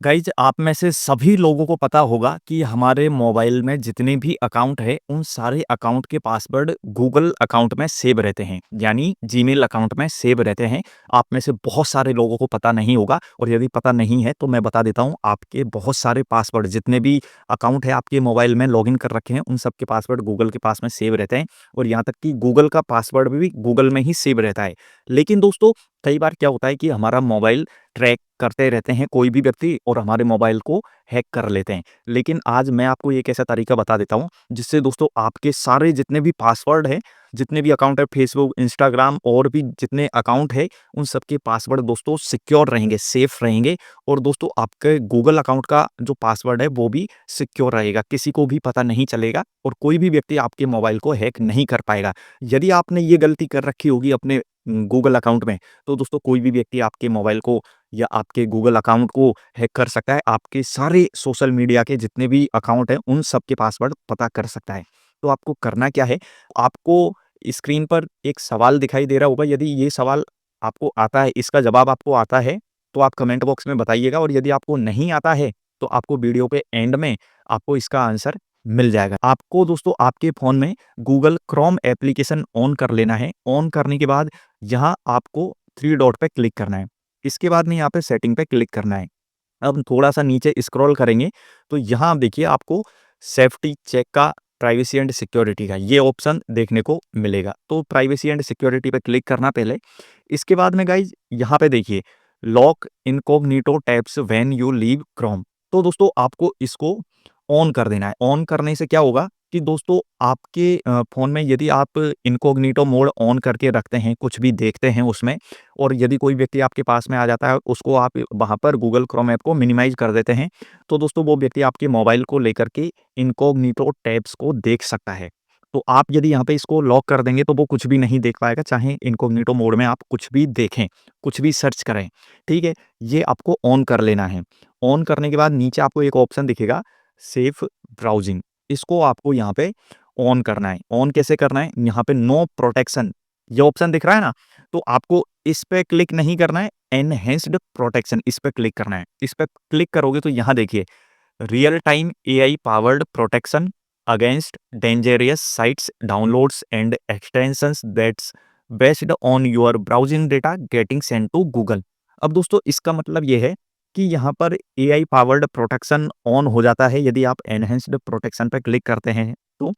Guys आप में से सभी लोगों को पता होगा कि हमारे मोबाइल में जितने भी अकाउंट है उन सारे अकाउंट के पासवर्ड गूगल अकाउंट में सेव रहते हैं, यानी जीमेल अकाउंट में सेव रहते हैं। आप में से बहुत सारे लोगों को पता नहीं होगा, और यदि पता नहीं है तो मैं बता देता हूँ। आपके बहुत सारे पासवर्ड जितने भी अकाउंट है आपके मोबाइल में लॉगिन कर रखे हैं उन सब के पासवर्ड गूगल के पास में सेव रहते हैं, और यहाँ तक कि गूगल का पासवर्ड भी गूगल में ही सेव रहता है। लेकिन दोस्तों, कई बार क्या होता है कि हमारा मोबाइल ट्रैक करते रहते हैं कोई भी व्यक्ति और हमारे मोबाइल को हैक कर लेते हैं। लेकिन आज मैं आपको एक ऐसा तरीका बता देता हूँ जिससे दोस्तों आपके सारे जितने भी पासवर्ड हैं, जितने भी अकाउंट है फेसबुक, इंस्टाग्राम और भी जितने अकाउंट है उन सबके पासवर्ड दोस्तों सिक्योर रहेंगे, सेफ रहेंगे। और दोस्तों आपके गूगल अकाउंट का जो पासवर्ड है वो भी सिक्योर रहेगा, किसी को भी पता नहीं चलेगा और कोई भी व्यक्ति आपके मोबाइल को हैक नहीं कर पाएगा। यदि आपने ये गलती कर रखी होगी अपने गूगल अकाउंट में, तो दोस्तों कोई भी व्यक्ति आपके मोबाइल को या आपके गूगल अकाउंट को हैक कर सकता है। आपके सारे सोशल मीडिया के जितने भी अकाउंट हैं उन सब के पासवर्ड पता कर सकता है। तो आपको करना क्या है, आपको स्क्रीन पर एक सवाल दिखाई दे रहा होगा। यदि ये सवाल आपको आता है, इसका जवाब आपको आता है तो आप कमेंट बॉक्स में बताइएगा, और यदि आपको नहीं आता है तो आपको वीडियो के एंड में आपको इसका आंसर मिल जाएगा। आपको दोस्तों आपके फ़ोन में गूगल क्रोम एप्लीकेशन ऑन कर लेना है। ऑन करने के बाद यहाँ आपको 3 डॉट पे क्लिक करना है। इसके बाद में यहाँ पे सेटिंग पे क्लिक करना है। अब थोड़ा-सा नीचे स्क्रॉल करेंगे तो यहाँ आप देखिए आपको सेफ्टी चेक का, प्राइवेसी एंड सिक्योरिटी का ये ऑप्शन देखने को मिलेगा। तो प्राइवेसी एंड सिक्योरिटी पे क्लिक करना पहले। इसके बाद में गाइज़ यहाँ पे देखिए lock incognito tabs when you leave Chrome. तो दोस्तों आपको इसको ऑन कर देना है। ऑन करने से क्या होगा कि दोस्तों आपके फ़ोन में यदि आप इनकॉग्निटो मोड ऑन करके रखते हैं, कुछ भी देखते हैं उसमें, और यदि कोई व्यक्ति आपके पास में आ जाता है, उसको आप वहाँ पर गूगल क्रोम ऐप को मिनिमाइज़ कर देते हैं, तो दोस्तों वो व्यक्ति आपके मोबाइल को लेकर के इनकॉग्निटो टैब्स को देख सकता है। तो आप यदि यहाँ पे इसको लॉक कर देंगे तो वो कुछ भी नहीं देख पाएगा, चाहे इनकॉग्निटो मोड में आप कुछ भी देखें, कुछ भी सर्च करें, ठीक है? ये आपको ऑन कर लेना है। ऑन करने के बाद नीचे आपको एक ऑप्शन दिखेगा सेफ ब्राउज़िंग, इसको आपको यहाँ पे ऑन करना है। ऑन कैसे करना है? यहाँ पे नो प्रोटेक्शन ये ऑप्शन दिख रहा है ना? तो आपको इस पे क्लिक नहीं करना है, एनहांस्ड प्रोटेक्शन इस पे क्लिक करना है। इस पे क्लिक करोगे तो यहाँ देखिए real time AI powered protection against dangerous sites, downloads and extensions that's based on your browsing data getting send to Google. अब दोस्तों इसका मतलब ये है कि यहाँ पर एआई पावर्ड प्रोटेक्शन ऑन हो जाता है यदि आप एनहांस्ड प्रोटेक्शन पे क्लिक करते हैं तो।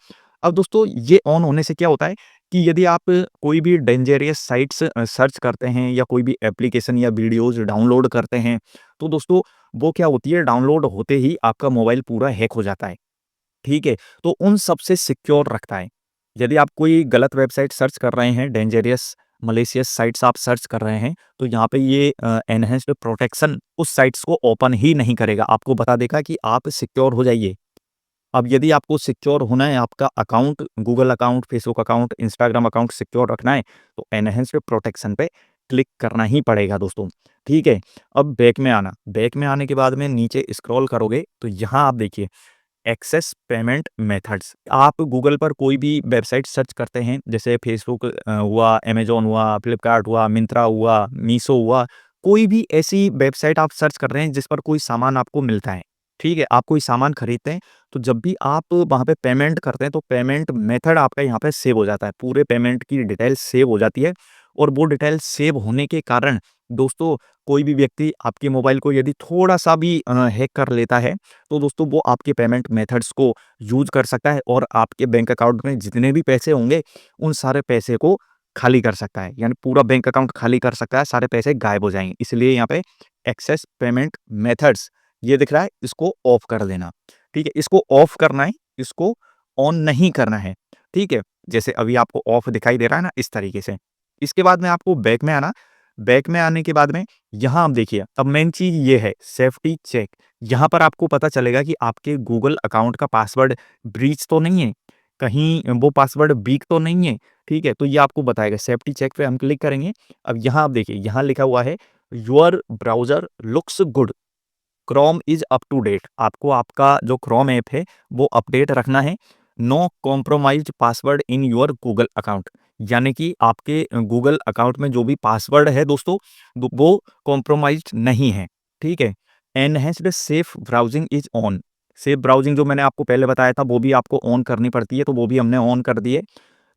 अब दोस्तों ये ऑन होने से क्या होता है कि यदि आप कोई भी डेंजरियस साइट्स सर्च करते हैं या कोई भी एप्लीकेशन या वीडियोज़ डाउनलोड करते हैं, तो दोस्तों वो क्या होती है, डाउनलोड होते ही आपका मोबाइल पूरा हैक हो जाता है, ठीक है? तो उन सब से सिक्योर रखता है। यदि आप कोई गलत वेबसाइट सर्च कर रहे हैं, डेंजरियस मैलिशियस साइट्स आप सर्च कर रहे हैं, तो यहाँ पे ये एनहांस्ड प्रोटेक्शन उस साइट्स को ओपन ही नहीं करेगा, आपको बता देगा कि आप सिक्योर हो जाइए। अब यदि आपको सिक्योर होना है, आपका account, Google account, Facebook account, Instagram account secure रखना है, तो एनहांस्ड प्रोटेक्शन पे क्लिक करना ही पड़ेगा दोस्तों, ठीक है? अब बैक में आना, बैक में आने के बाद में नीचे स्क्रॉल करोगे तो यहाँ आप देखिए एक्सेस पेमेंट मेथड्स। आप गूगल पर कोई भी वेबसाइट सर्च करते हैं, जैसे फेसबुक हुआ, अमेज़न हुआ, फ्लिपकार्ट हुआ, मिंत्रा हुआ, मीशो हुआ, कोई भी ऐसी वेबसाइट आप सर्च कर रहे हैं जिस पर कोई सामान आपको मिलता है, ठीक है? आप कोई सामान खरीदते हैं, तो जब भी आप वहाँ पे पेमेंट करते हैं, तो पेमेंट मेथड आपका यहाँ पे सेव हो जाता है। पूरे पेमेंट की डिटेल सेव हो जाती है, और वो डिटेल सेव होने के कारण दोस्तों कोई भी व्यक्ति आपके मोबाइल को यदि थोड़ा-सा भी हैक कर लेता है, तो दोस्तों वो आपके पेमेंट मेथड्स को यूज़ कर सकता है और आपके बैंक अकाउंट में जितने भी पैसे होंगे, उन सारे पैसे को खाली कर सकता है। यानी पूरा बैंक अकाउंट खाली कर सकता है, सारे पैसे गायब हो जाएँगे। इसलिए यहाँ पे एक्सेस पेमेंट मेथड्स ये दिख रहा है, इसको ऑफ कर देना, ठीक है? इसको ऑफ करना है, इसको ऑन नहीं करना है, ठीक है? जैसे अभी आपको ऑफ दिखाई दे रहा है ना, इस तरीके से। इसके बाद में आपको बैक में आना, बैक में आने के बाद में यहाँ आप देखिए, अब मेन चीज़ ये है सेफ्टी चेक। यहाँ पर आपको पता चलेगा कि आपके गूगल अकाउंट का पासवर्ड ब्रीच तो नहीं है, कहीं वो पासवर्ड वीक तो नहीं है, ठीक है? तो ये आपको बताएगा। सेफ्टी चेक पे हम क्लिक करेंगे। अब यहाँ आप देखिए, यहाँ लिखा हुआ है your browser looks good, Chrome is up to date. आपको आपका जो क्रोम ऐप है वो अपडेट रखना है। No compromised password in your Google account, यानी कि आपके गूगल अकाउंट में जो भी पासवर्ड है दोस्तों, वो कॉम्प्रोमाइज्ड नहीं है, ठीक है? Enhanced safe browsing is on. Safe browsing जो मैंने आपको पहले बताया था वो भी आपको ऑन करनी पड़ती है, तो वो भी हमने ऑन कर दी है।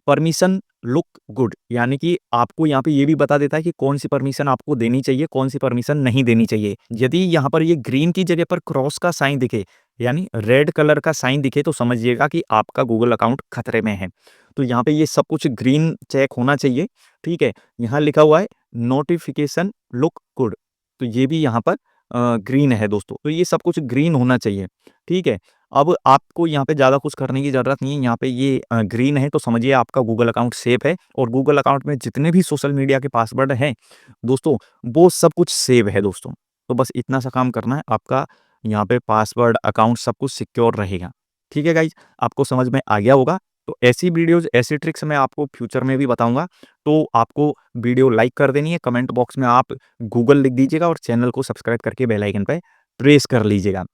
परमिशन लुक गुड, यानी कि आपको यहाँ पे ये भी बता देता है कि कौन सी परमिशन आपको देनी चाहिए, कौन सी परमिशन नहीं देनी चाहिए। यदि यहाँ पर ये ग्रीन की जगह पर क्रॉस का साइन दिखे, यानी रेड कलर का साइन दिखे, तो समझिएगा कि आपका गूगल अकाउंट खतरे में है। तो यहाँ पे ये सब कुछ ग्रीन चेक होना चाहिए, ठीक है। यहाँ लिखा हुआ है नोटिफिकेशन लुक गुड, तो ये भी यहाँ पर ग्रीन है दोस्तों, तो ये सब कुछ ग्रीन होना चाहिए, ठीक है। अब आपको यहाँ पे ज़्यादा कुछ करने की ज़रूरत नहीं है, यहाँ पे ये ग्रीन है तो समझिए आपका गूगल अकाउंट सेफ है, और गूगल अकाउंट में जितने भी सोशल मीडिया के पासवर्ड हैं दोस्तों, वो सब कुछ सेव है दोस्तों। तो बस इतना सा काम करना है, आपका यहाँ पे पासवर्ड, अकाउंट सब कुछ सिक्योर रहेगा। ठीक है गाइज़, आपको समझ में आ गया होगा। तो ऐसी वीडियोज़, ऐसी ट्रिक्स मैं आपको फ्यूचर में भी बताऊँगा, तो आपको वीडियो लाइक कर देनी है, कमेंट बॉक्स में आप गूगल लिख दीजिएगा और चैनल को सब्सक्राइब करके बेल आइकन पे प्रेस कर लीजिएगा।